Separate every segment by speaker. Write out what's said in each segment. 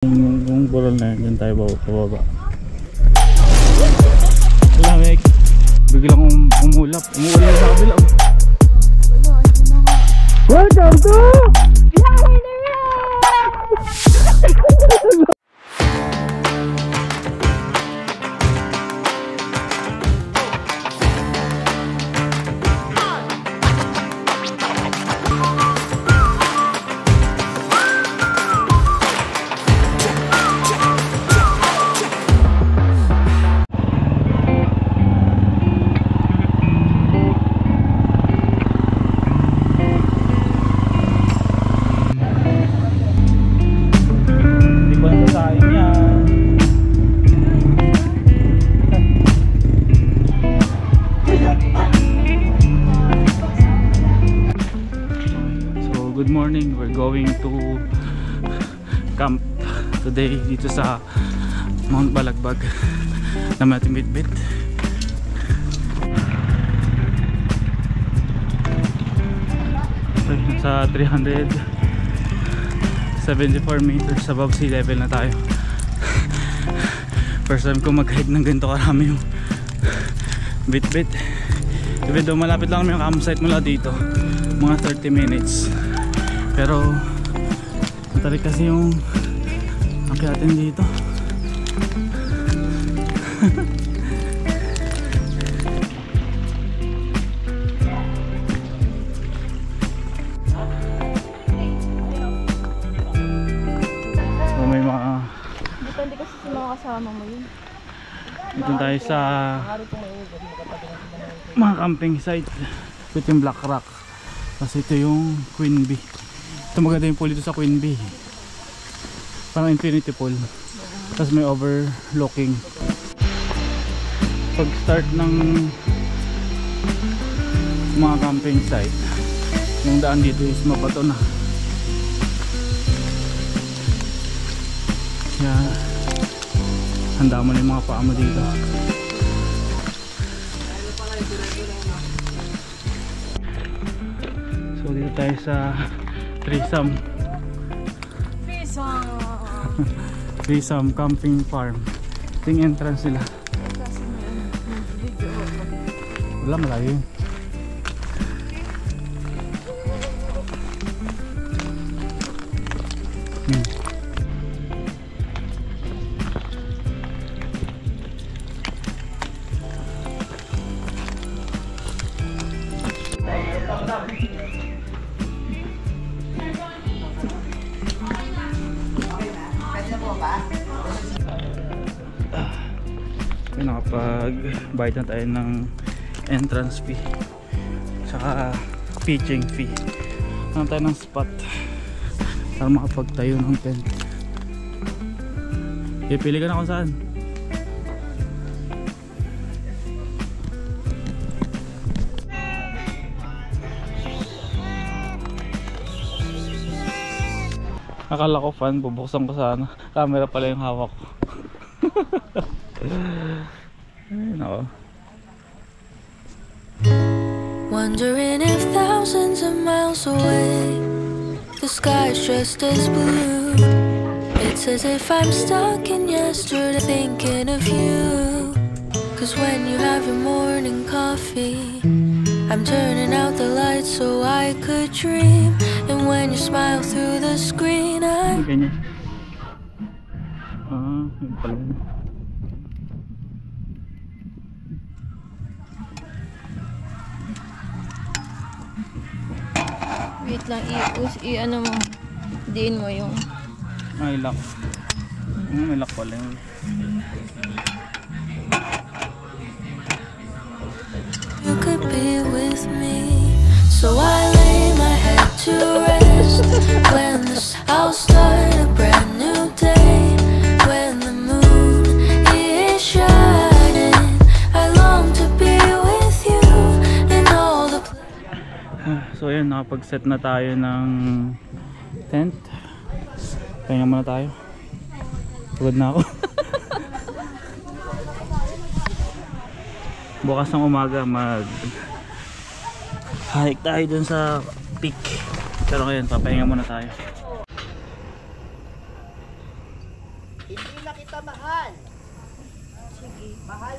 Speaker 1: Yung burol na yun, tayo pababa. Lamig. Biglang umuulap sa kabila. Welcome to we're going to camp today dito sa Mount Balagbag na Matimitbit. So, sa 374 meters above sea level na tayo. First time ko mag-hike ng ganito karami yung Bitbit. Even though malapit lang yung campsite mula dito, mga 30 minutes. Pero matarik kasi yung akyatin dito. So may mga
Speaker 2: depende kasi sa mga kasama mo yun.
Speaker 1: dito tayo sa mga camping site. Ito yung Black Rock, kasi ito yung Queen Bee. Ito maganda yung pool dito sa Queen Bee, parang infinity pool, tapos may overlooking. Pag start ng mga camping site, yung daan dito is mabato na, kaya handa mo na yung mga paa mo dito. So dito tayo sa Threesome Camping Farm. Ito yung entrance nila. Wala, malayo yun. Nakapag-bayad na tayo ng entrance fee saka pitching fee. Ano tayo ng spot para makapagtayo ng tent. Pipili ka na kung saan. Akala ko fan, bubuksan ko sana. Camera pala yung hawak ko. No.
Speaker 3: Wondering if thousands of miles away the sky is just as blue. It's as if I'm stuck in yesterday thinking of you. Cause when you have your morning coffee, I'm turning out the lights so I could dream. And when you smile through the screen, I'm
Speaker 1: ganyan. Yun pala yun.
Speaker 2: Wait lang, i-ano mo, diin mo yung
Speaker 1: May lock. May lock pala yun.
Speaker 3: you could be with me. So I lay my head to rest when I'll start a brand new day. When the moon is shining, I long to be with you in all the
Speaker 1: So ayun, nakapag-set na tayo ng tent. Pahinga muna tayo. Pagod na ako. Bukas ng umaga mag-hike tayo dun sa peak. Pero ngayon, papahinga muna tayo.
Speaker 4: Hindi na kita mahal.
Speaker 2: Sige.
Speaker 4: Mahal.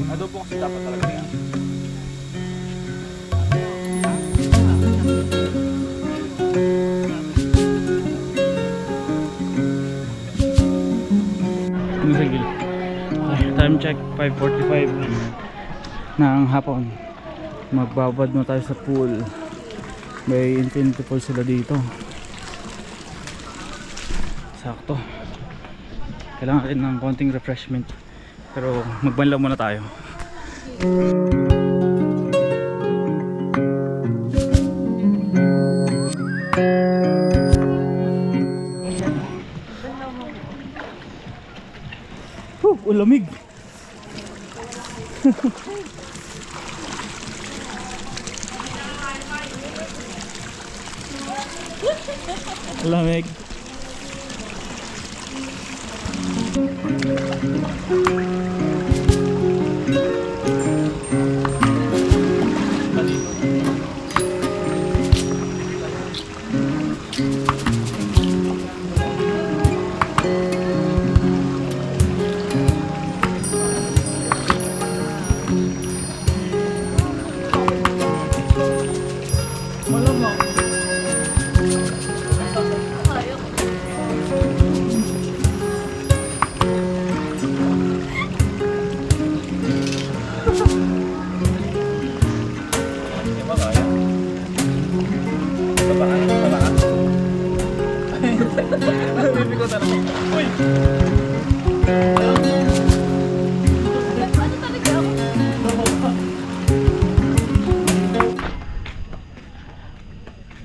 Speaker 1: Adobo kasi dapat talaga yan. Sige. Time check 5:45 ng hapon. Magbabad na tayo sa pool. May infinity pool sila dito. Sakto. Kailangan natin ng konting refreshment. Pero magbanlaw muna tayo. Ulamig. Ulamig.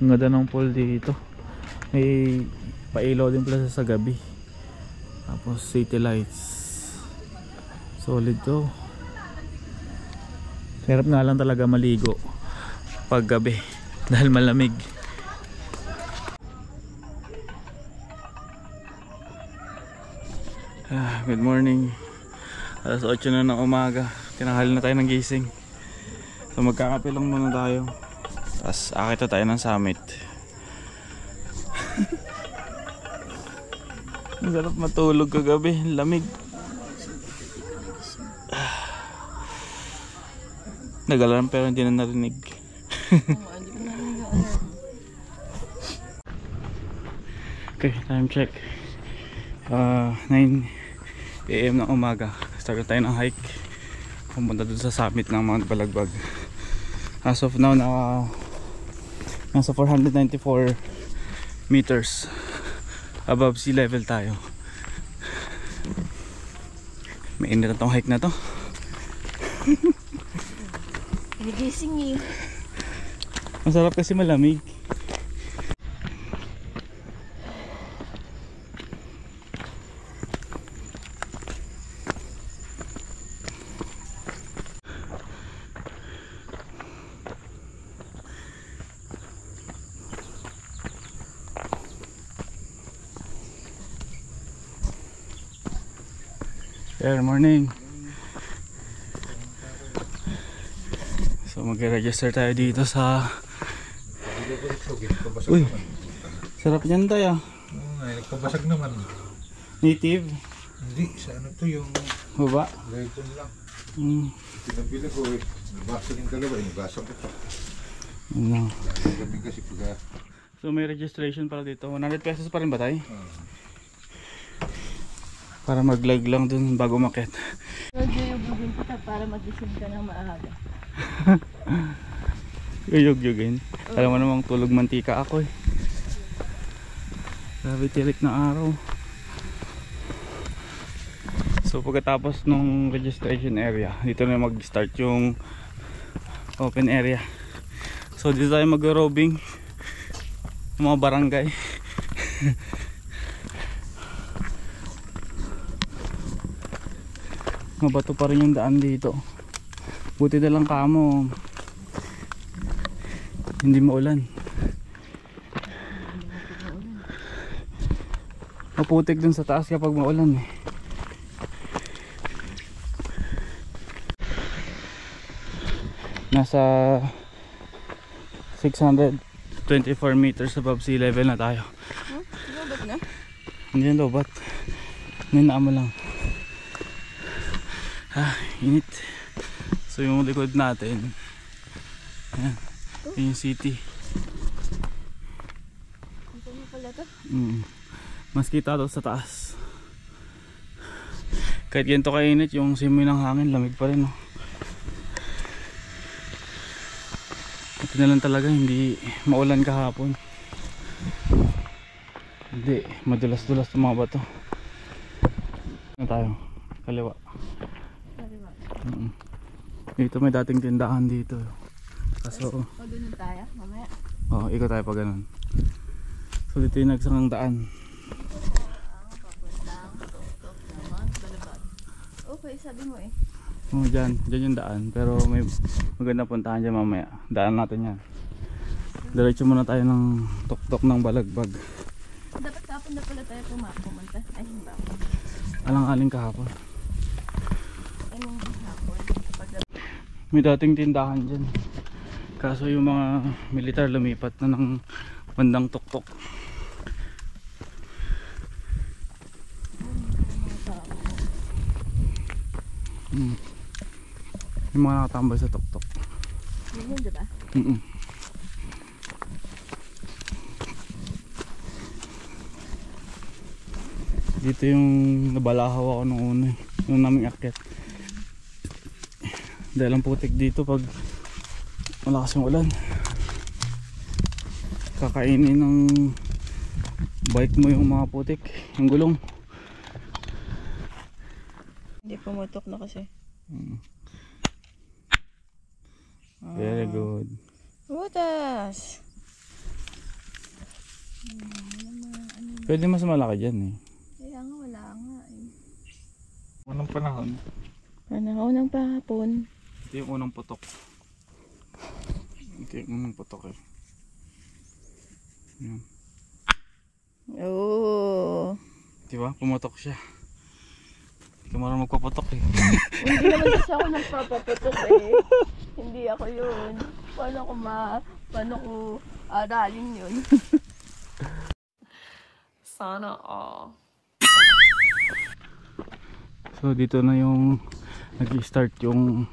Speaker 1: Ang ganda ng pool dito. May pailaw din pala sa gabi. Tapos city lights. Solid to. Hirap nga lang talaga maligo pag gabi dahil malamig. Good morning. Alas 8 na ng umaga. Tinanghali na tayo ng gising. So magkakape lang muna tayo. Tapos akit na tayo ng summit. Ang sarap matulog kagabi. Lamig. Nag-alarm pero hindi na narinig. Okay, time check. 9 AM ng umaga. Start tayo ng hike. Pumunta dun sa summit ng Mount Balagbag. As of now, nasa 494 meters above sea level tayo. Mainit na tong hike na to.
Speaker 2: Nagising eh.
Speaker 1: Masarap kasi malamig. Good morning. So mag-register tayo dito sa... Uy, sarap niyan tayo.
Speaker 5: Nagpabasag naman.
Speaker 1: Native?
Speaker 5: Hindi, sa ano to yung
Speaker 1: Baba?
Speaker 5: Layton lang.
Speaker 1: Pinabili
Speaker 5: ko eh. Nabasag yung dalawa, inibasag ko pa.
Speaker 1: Ano?
Speaker 5: Gabi kasi pag...
Speaker 1: So may registration para dito. 100 pesos pa rin ba tayo? Para mag-lag lang dun bago umakyat.
Speaker 2: Nagyuyugugin kita para magising ka ng maaga.
Speaker 1: Yuyug-yugin. Alam mo namang tulog mantika ako eh. Grabe tirik na araw. So pagkatapos nung registration area, dito na mag-start yung open area. So dito tayo mag-roving ng mga barangay. Mabato pa rin yung daan dito. Buti na lang kamo hindi maulan. maputik dun sa taas kapag maulan eh. Nasa 624 meters above sea level na tayo.
Speaker 2: Lobot na?
Speaker 1: Hindi yan lobat. Ninaan mo lang. Init. So yung likod natin, ayan, yun yung city.
Speaker 2: Ito na pala to?
Speaker 1: Mas kita daw sa taas. Kahit ganito kainit, yung simoy ng hangin lamig pa rin, no? Ito na lang talaga, hindi maulan kahapon. Hindi, madulas-dulas itong mga bato. Ano tayo? Kaliwa. Dito may dating tindahan dito. Kaso
Speaker 2: O doon tayo, mamaya.
Speaker 1: ikot tayo pa ganun. So dito yung nagsangang daan.
Speaker 2: Okay, sabi mo eh.
Speaker 1: Dyan yung daan. Pero may magandang puntahan dyan mamaya. Daan natin yan. Diretso muna tayo ng tuktok ng Balagbag.
Speaker 2: Dapat kapon na pala tayo pumunta. Ay, hindi ba?
Speaker 1: Alang-aling kahapon.
Speaker 2: Ay, nung hapon.
Speaker 1: May dating tindahan dyan. Kaso yung mga militar lumipat na ng bandang tuktok. Yung mga nakatambay sa tuktok.
Speaker 2: Yun, diba?
Speaker 1: Dito yung nabalahaw ako nung una, nung naming akyat. Dahil ang putik dito pag malakas yung ulan, kakainin ng bike mo yung mga putik, yung gulong.
Speaker 2: Hindi pumutok na kasi.
Speaker 1: Very good.
Speaker 2: Butas!
Speaker 1: Pwede mas malaki dyan eh.
Speaker 2: Kaya nga, wala nga eh.
Speaker 1: Anong panahon?
Speaker 2: Panahon ng pahapon.
Speaker 1: Ito yung unang putok. Ito yung unang putok eh. Yan.
Speaker 2: Oo.
Speaker 1: Diba? Pumutok siya. Hindi ka marunong magpaputok eh.
Speaker 2: Hindi naman kasi ako nagpapaputok eh. Hindi ako yun. Paano ko aralin yun? Sana all.
Speaker 1: So dito na yung nag-start yung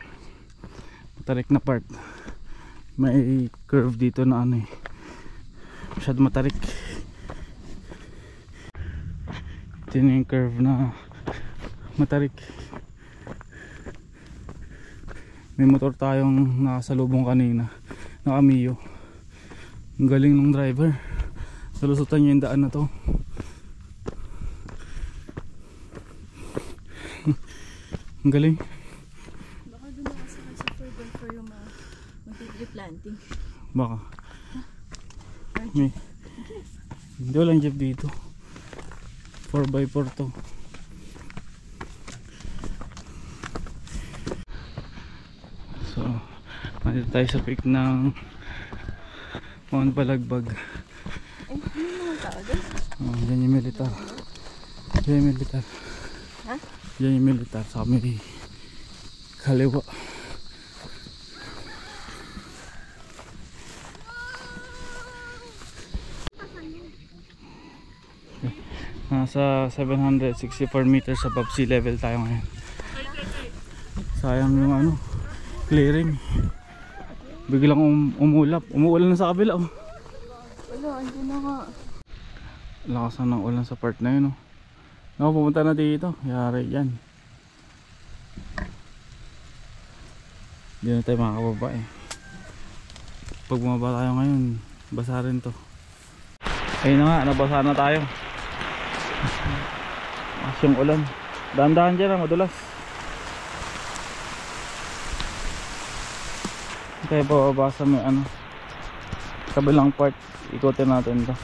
Speaker 1: matarik na part. May curve dito na ano eh, masyado matarik. Ito na yung curve na matarik. May motor tayong nakasalubong kanina na Amiyo. Ang galing ng driver, nalusutan niya yung daan na to. Ang galing.
Speaker 2: Baka doon ako sa 4x4 yung mag-replanting.
Speaker 1: Baka may, hindi walang jeep dito. 4x4 to. So nandito tayo sa peak ng Mount Balagbag.
Speaker 2: Eh, ano yung mga tao doon?
Speaker 1: Dyan yung militar. Dyan yung militar.
Speaker 2: Ha?
Speaker 1: Dyan yung militar sa may kaliwa. Nasa 764 meters above sea level tayo ngayon. Sayang yung ano, clearing. Biglang umulap. Umuulan na sa kabila oh.
Speaker 2: Wala, andun na nga.
Speaker 1: Lakas na ng ulan sa part na yun oh. Ako pumunta na dito. Yari yan. Hindi na tayo makakababa eh. Pag bumaba tayo ngayon, basa rin to. Ayun na nga, nabasa na tayo. Mas yung ulan. Dahan-dahan dyan ah, madulas. Kaya bababa sa may ano, kabilang part. Ikutin natin to.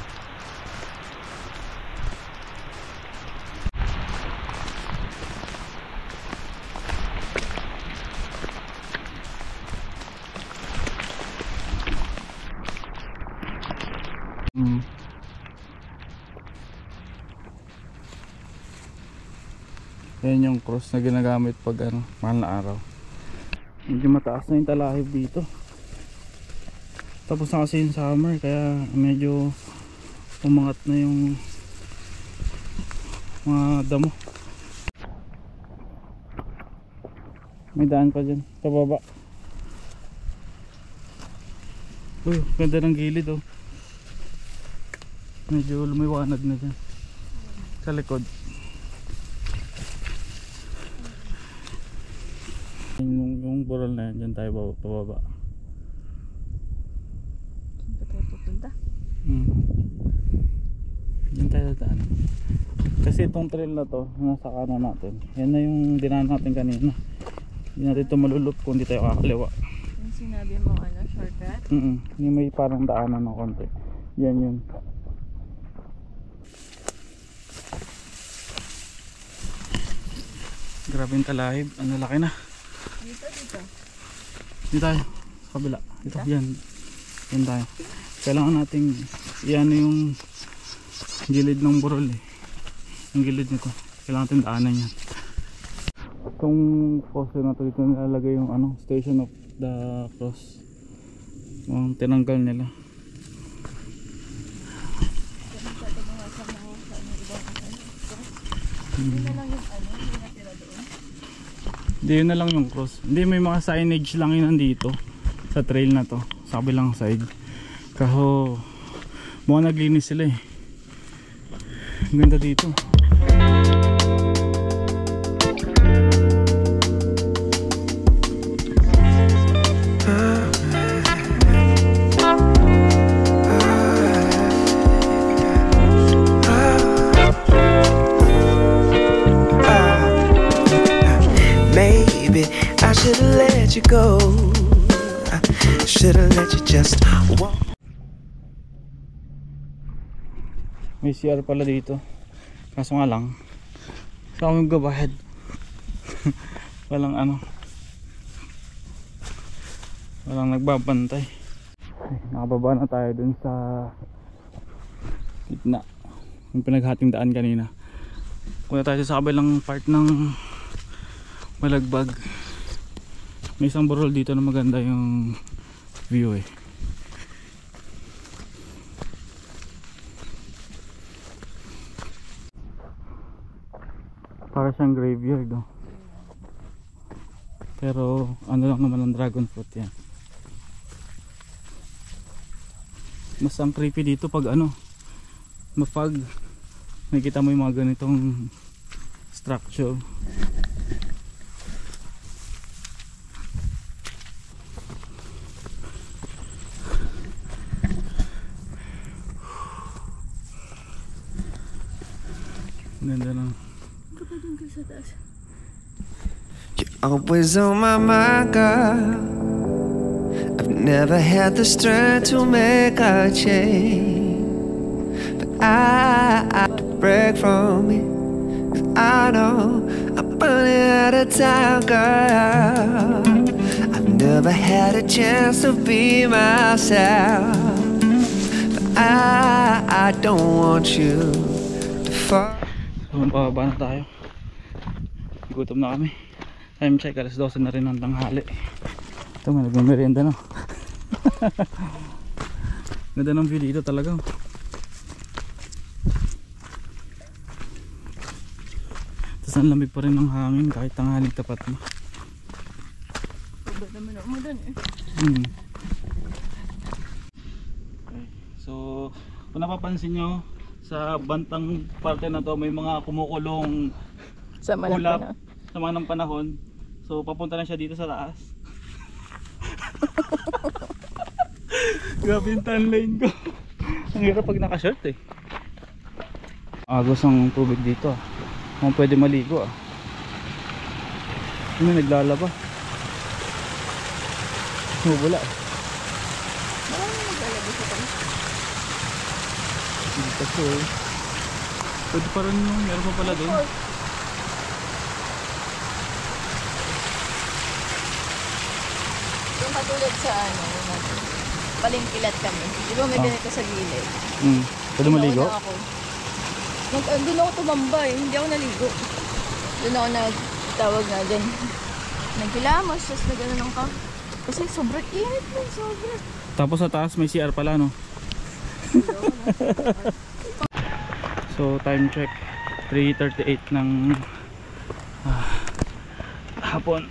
Speaker 1: Yan yung cross na ginagamit pag ano, mahal na araw. Medyo mataas na yung talahib dito. Tapos na kasi yung summer kaya medyo umangat na yung mga damo. May daan pa dyan pababa. Uy, ganda ng gilid oh. Medyo lumiwanag na dyan sa likod. Yung burol na yan, dyan tayo pababa.
Speaker 2: Saan pa tayo pupunta?
Speaker 1: Dyan tayo daan. Kasi itong trail na to, nasa kanan natin. Yan na yung dinaan natin kanina. Hindi natin ito malulot kung hindi tayo kakaliwa.
Speaker 2: Yung sinabi mo ano, shortcut?
Speaker 1: Yung may parang daanan ng konti. Yan yun. Grabe yung talahib. Ang laki na.
Speaker 2: Dito.
Speaker 1: Dito tayo. Sa kabila. Dito. Yan. Yan tayo. Kailangan nating iyan yung gilid ng burol eh. Yung gilid nito. Kailangan natin daanan yan. Itong poste na to dito nilalagay yung ano, station of the cross. Yung tinanggal nila.
Speaker 2: Hindi na lang yung ano, hindi natira doon.
Speaker 1: Hindi, yun na lang yung cross. Hindi, may mga signage lang yun nandito sa trail na to, sa kabilang side. Kaso mukhang naglinis sila eh. Ang ganda dito.
Speaker 4: Maybe I should've let you go. I should've let you just walk.
Speaker 1: May CR pala dito. Kaso nga lang, sa aming gabahed walang ano, walang nagbabantay. Nakababa na tayo dun sa gitna, yung pinaghating daan kanina. Punta tayo sa kabilang part ng Malagbag. May isang burol dito na maganda yung view eh. Para siyang graveyard oh. Pero ano lang naman ang dragon fruit yan. Mas ang creepy dito pag ano, mapag nakikita mo yung mga ganitong structure. Ganda na.
Speaker 4: You're always on my mind, girl. I've never had the strength to make a change, but I break from it, 'cause I know I'm running out of time, girl. I've never had a chance to be myself, but I don't want you to fall.
Speaker 1: So pababa na tayo. Gutom na kami. Time check, alas 12 na rin ng tanghali. Ito, may nagmamerienda na. Ganda ng view dito talaga. Tapos ang lamig pa rin ng hangin kahit tanghaling tapat mo.
Speaker 2: Baba naman ako mo dun eh.
Speaker 1: So kung napapansin nyo, sa bantang parte na to may mga kumukulong
Speaker 2: Sama na
Speaker 1: ulap
Speaker 2: pa na.
Speaker 1: sama ng panahon. So papunta na siya dito sa taas. Grabe yung tan line ko. Ang hirap pag naka-shirt eh. Agos ang tubig dito ah. Kung pwede maligo ah. May naglalaba. Wala eh.
Speaker 2: Maraming naglalagay sa tayo.
Speaker 1: Dito po eh. Pwede pa rin yung meron pa pala doon.
Speaker 2: Yung katulad sa ano, yung natin. Palingkilat kami. Di ba may ganito sa gilid?
Speaker 1: Pwede maligo?
Speaker 2: Nauna ako. Doon ako tumambay, hindi ako naligo. Doon ako nagtawag na dyan. Nagkilamos, tapos nagano lang ka. Kasi sobrang init man, sobrang.
Speaker 1: Tapos sa taas may CR pala, no? So time check 3:38 ng hapon.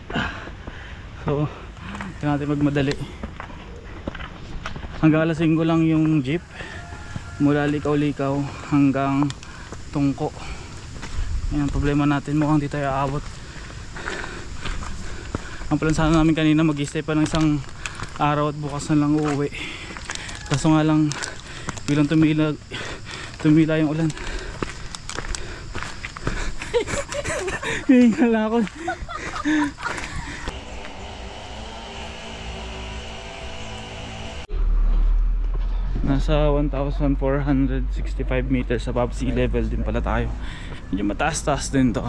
Speaker 1: So hindi natin magmadali. Hanggang alas 5 lang yung jeep mula Likaw-Likaw hanggang Tungko. Yan ang problema natin, mukhang di tayo aabot. Ang plan sana namin kanina mag-stay pa ng isang araw at bukas na lang uuwi. Kaso nga lang bilang tumila yung ulan. Hihingal ako. Nasa 1,465 meters above sea level din pala tayo. Medyo mataas-taas din to.